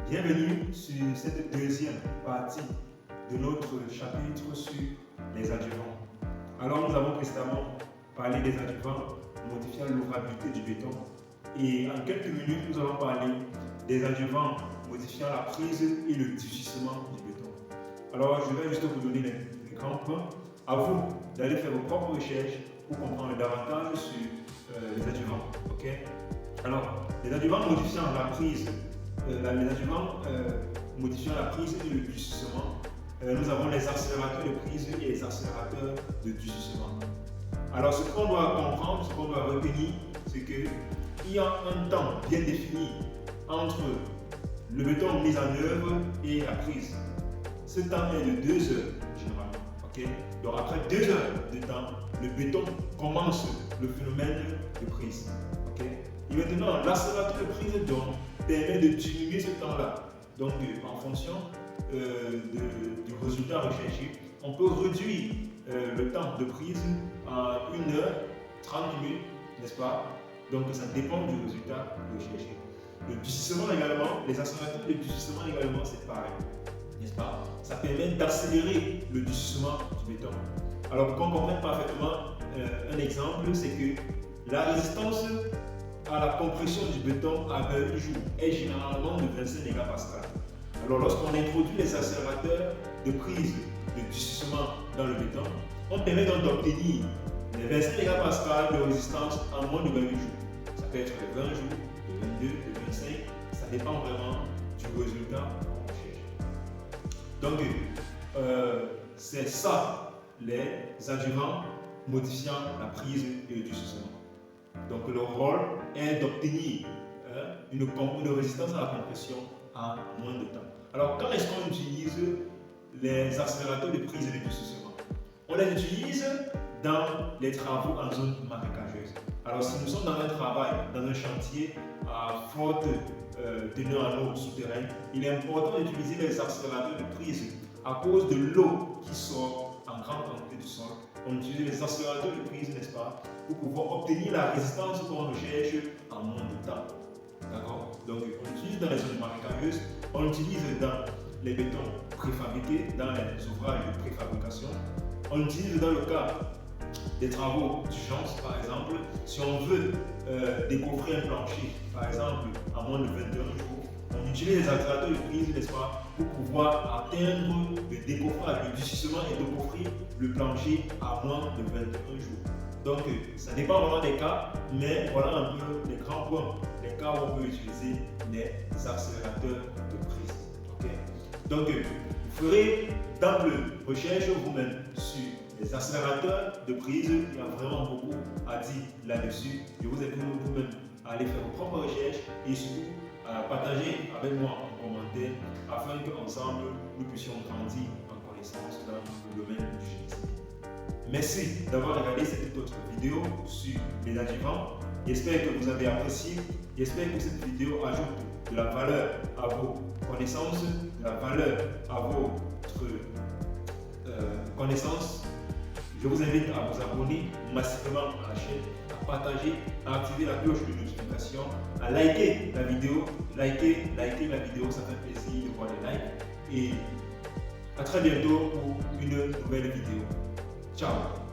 Bienvenue sur cette deuxième partie de notre chapitre sur les adjuvants. Alors nous avons précédemment parlé des adjuvants modifiant l'ouvrabilité du béton et en quelques minutes nous allons parler des adjuvants modifiant la prise et le durcissement du béton. Alors je vais juste vous donner les grands points. À vous d'aller faire vos propres recherches pour comprendre davantage sur les adjuvants. Okay? Alors les adjuvants modifiant la prise modifiant la prise et le durcissement, nous avons les accélérateurs de prise et les accélérateurs de durcissement. Alors ce qu'on doit comprendre, ce qu'on doit retenir, c'est qu'il y a un temps bien défini entre le béton mis en œuvre et la prise. Ce temps est de 2 heures généralement. Okay? Donc après 2 heures de temps, le béton commence le phénomène de prise. Okay? Et maintenant, l'accélérateur de prise permet de diminuer ce temps-là. Donc, en fonction du résultat recherché, on peut réduire le temps de prise à 1 heure, 30 minutes, n'est-ce pas? Donc, ça dépend du résultat recherché. Le durcissement également, les accélérateurs de durcissement également, c'est pareil, n'est-ce pas? Ça permet d'accélérer le durcissement du béton. Alors, pour qu'on comprenne parfaitement, un exemple, c'est que la résistance à la compression du béton à 1 jour est généralement de 25 mégapascales. Alors lorsqu'on introduit les accélérateurs de prise de durcissement dans le béton, on permet donc d'obtenir les 25 mégapascales de résistance en moins de 28 jours. Ça peut être de 20 jours, de 22, de 25, ça dépend vraiment du résultat qu'on recherche. Donc c'est ça les adjuvants modifiant la prise et le durcissement. Donc le rôle est d'obtenir une résistance à la compression en moins de temps. Alors quand est-ce qu'on utilise les accélérateurs de prise et de durcissement? On les utilise dans les travaux en zone marécageuse. Alors si nous sommes dans un travail, dans un chantier à forte teneur en eau souterraine, il est important d'utiliser les accélérateurs de prise à cause de l'eau qui sort en grande quantité du sol. On utilise les accélérateurs de prise, n'est-ce pas, pour pouvoir obtenir la résistance qu'on recherche en moins de temps. D'accord? Donc, on utilise dans les zones marécageuses, on utilise dans les bétons préfabriqués, dans les ouvrages de préfabrication. On utilise dans le cas des travaux d'urgence, par exemple, si on veut décoffrer un plancher, par exemple, en moins de 21 jours. On utilise les accélérateurs de prise, n'est-ce pas, pour pouvoir atteindre le décoffrage, le durcissement et décoffrer le plancher à moins de 21 jours. Donc, ça dépend vraiment des cas, mais voilà un peu les grands points, les cas où on peut utiliser les accélérateurs de prise. Okay? Donc, vous ferez d'amples recherches vous-même sur les accélérateurs de prise. Il y a vraiment beaucoup à dire là-dessus. Je vous invite vous-même à aller faire vos propres recherches et surtout à partager avec moi en commentaire afin qu'ensemble nous puissions grandir en connaissance dans le domaine du génie civil. Merci d'avoir regardé cette autre vidéo sur les adjuvants. J'espère que vous avez apprécié. J'espère que cette vidéo ajoute de la valeur à vos connaissances, de la valeur à votre connaissance. Je vous invite à vous abonner massivement à la chaîne, à partager, à activer la cloche de notification, à liker la vidéo. Liker la vidéo, ça fait plaisir de voir les likes. Et à très bientôt pour une nouvelle vidéo. Ciao!